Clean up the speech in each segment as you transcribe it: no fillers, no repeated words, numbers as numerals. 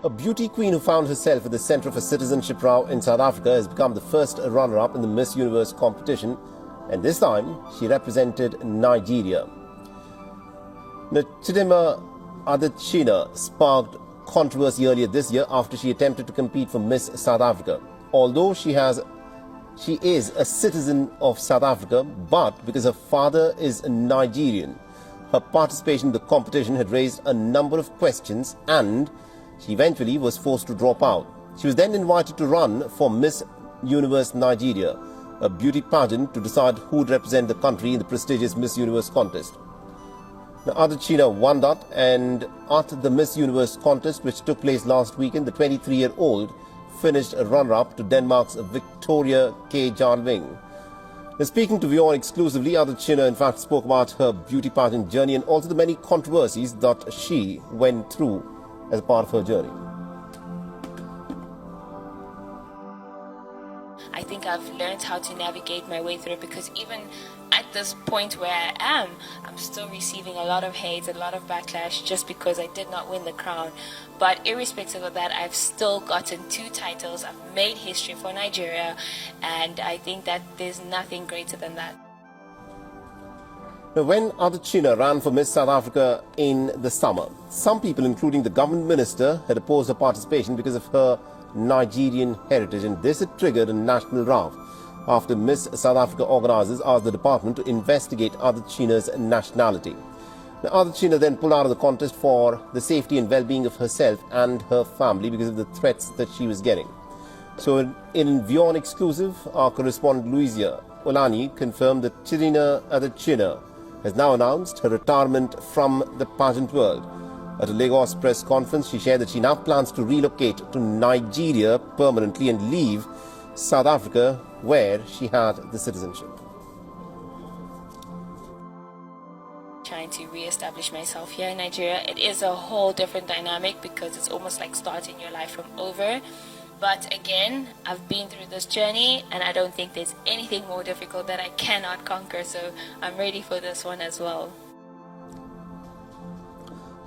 A beauty queen who found herself at the center of a citizenship row in South Africa has become the first runner-up in the Miss Universe competition, and this time she represented Nigeria. Now, Chidima Adetshina sparked controversy earlier this year after she attempted to compete for Miss South Africa. Although she is a citizen of South Africa, but because her father is Nigerian, her participation in the competition had raised a number of questions and she eventually was forced to drop out. She was then invited to run for Miss Universe Nigeria, a beauty pageant to decide who would represent the country in the prestigious Miss Universe contest. Now, Adetshina won that, and at the Miss Universe contest, which took place last weekend, the 23-year-old finished a runner-up to Denmark's Victoria K. Jarlving. Now, speaking to Vileage exclusively, Adetshina in fact spoke about her beauty pageant journey and also the many controversies that she went through as part of her journey. I think I've learned how to navigate my way through it, because even at this point where I am, I'm still receiving a lot of hate, a lot of backlash just because I did not win the crown. But irrespective of that, I've still gotten 2 titles. I've made history for Nigeria, and I think that there's nothing greater than that. Now, when Adetshina ran for Miss South Africa in the summer, some people, including the government minister, had opposed her participation because of her Nigerian heritage, and this had triggered a national row after Miss South Africa organizers asked the department to investigate Adetshina's nationality. Now, Adetshina then pulled out of the contest for the safety and well-being of herself and her family because of the threats that she was getting. So in Vileage exclusive, our correspondent Louisa Olani confirmed that Chidima Adetshina has now announced her retirement from the pageant world. At a Lagos press conference, she shared that she now plans to relocate to Nigeria permanently and leave South Africa, where she had the citizenship. Trying to re-establish myself here in Nigeria. It is a whole different dynamic because it's almost like starting your life from over. But again, I've been through this journey and I don't think there's anything more difficult that I cannot conquer, so I'm ready for this one as well.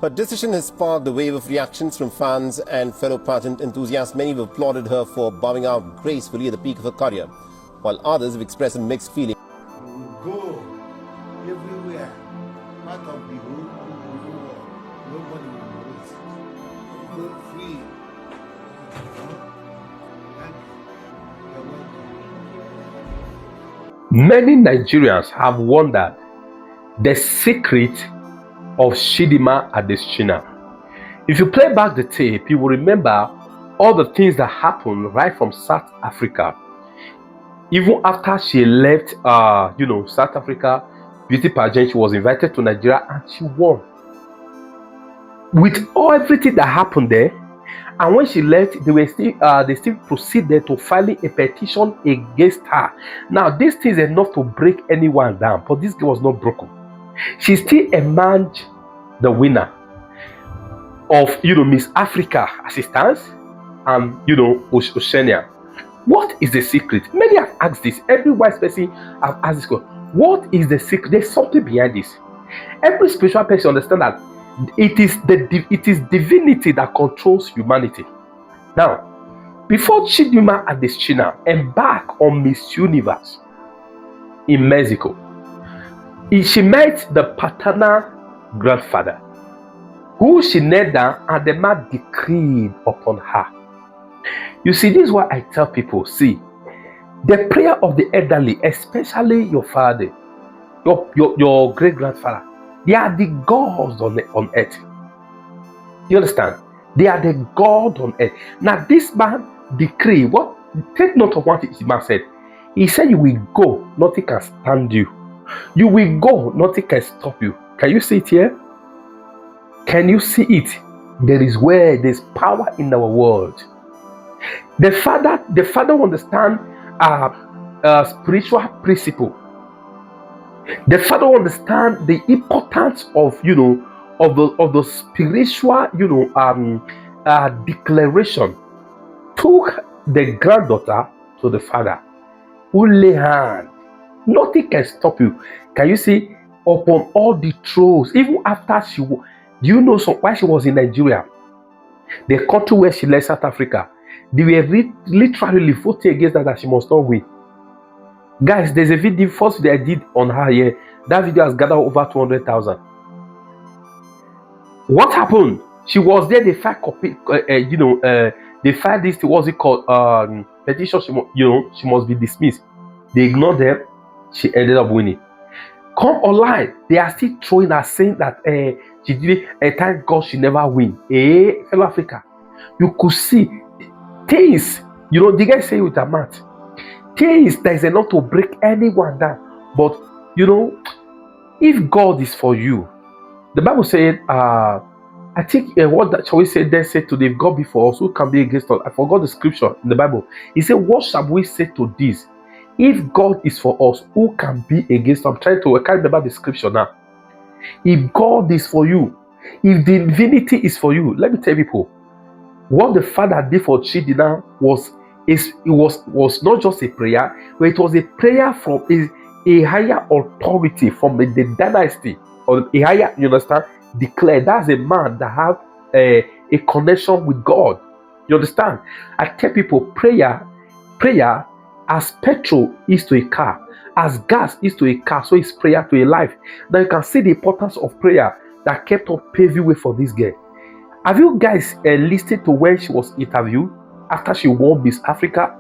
Her decision has sparked a wave of reactions from fans and fellow pageant enthusiasts. Many have applauded her for bowing out gracefully at the peak of her career, while others have expressed a mixed feeling. Go everywhere, part of the whole world. Nobody will know it. Go free. Many Nigerians have wondered the secret of Chidima Adetshina. If you play back the tape, you will remember all the things that happened right from South Africa. Even after she left, South Africa beauty pageant, she was invited to Nigeria and she won. With everything that happened there, and when she left, they still proceeded to filing a petition against her. Now, this thing is enough to break anyone down, but this girl was not broken. She still emerged the winner of Miss Africa as it stands, and Oceania. What is the secret? Many have asked this. Every wise person have asked this question. What is the secret? There's something behind this. Every spiritual person understands that it is divinity that controls humanity. Now, before Chidima Adetshina embarked on Miss Universe in Mexico, she met the paternal grandfather, who she knelt down and the man decreed upon her. You see, this is what I tell people. See, the prayer of the elderly, especially your father, your great-grandfather, they are the gods on earth. You understand? They are the God on earth. Now, this man decree, take note of what this man said. He said, you will go, nothing can stand you. You will go, nothing can stop you. Can you see it here? Can you see it? There's power in our world. The father understands spiritual principle. The father understands the importance of the spiritual declaration. Took the granddaughter to the father, who lay hand. Nothing can stop you. Can you see? Upon all the thrones, even after why she was in Nigeria, The country where she left, South Africa, they were literally voting against her that she must not win. Guys, there's a video, first video I did on her here. That video has gathered over 200,000. What happened? She was there. They filed they filed this. What's it called? Petition. She must be dismissed. They ignored them. She ended up winning. Come online, they are still throwing her, saying that she did it. Thank God she never win. Fellow Africa, you could see things. The guy say with a mat, things that is enough to break anyone down. But if God is for you, the Bible said, I think what that shall we say? Then said to them, if God be for us, who can be against us? I forgot the scripture in the Bible. He said, what shall we say to this? If God is for us, who can be against us? I can't remember the scripture now. If God is for you, if the divinity is for you, let me tell people, what the Father did for Chidima was not just a prayer, but it was a prayer from a higher authority, from the dynasty, or a higher, you understand, declared. That's a man that have a connection with God. You understand? I tell people, prayer, as petrol is to a car, as gas is to a car, so is prayer to a life. Now you can see the importance of prayer that kept on paving way for this girl. Have you guys listened to when she was interviewed after she won Miss Africa?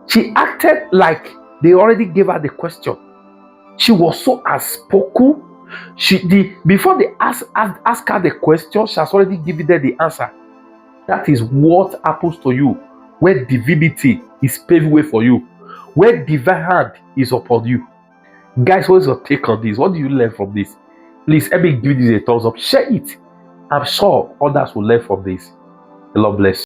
She acted like they already gave her the question. She was so outspoken. Before they ask her the question, she has already given them the answer. That is what happens to you where divinity is paving way for you, where divine hand is upon you. Guys, what's your take on this? What do you learn from this? Please help me give this a thumbs up. Share it. I'm sure others will learn from this. The Lord bless you.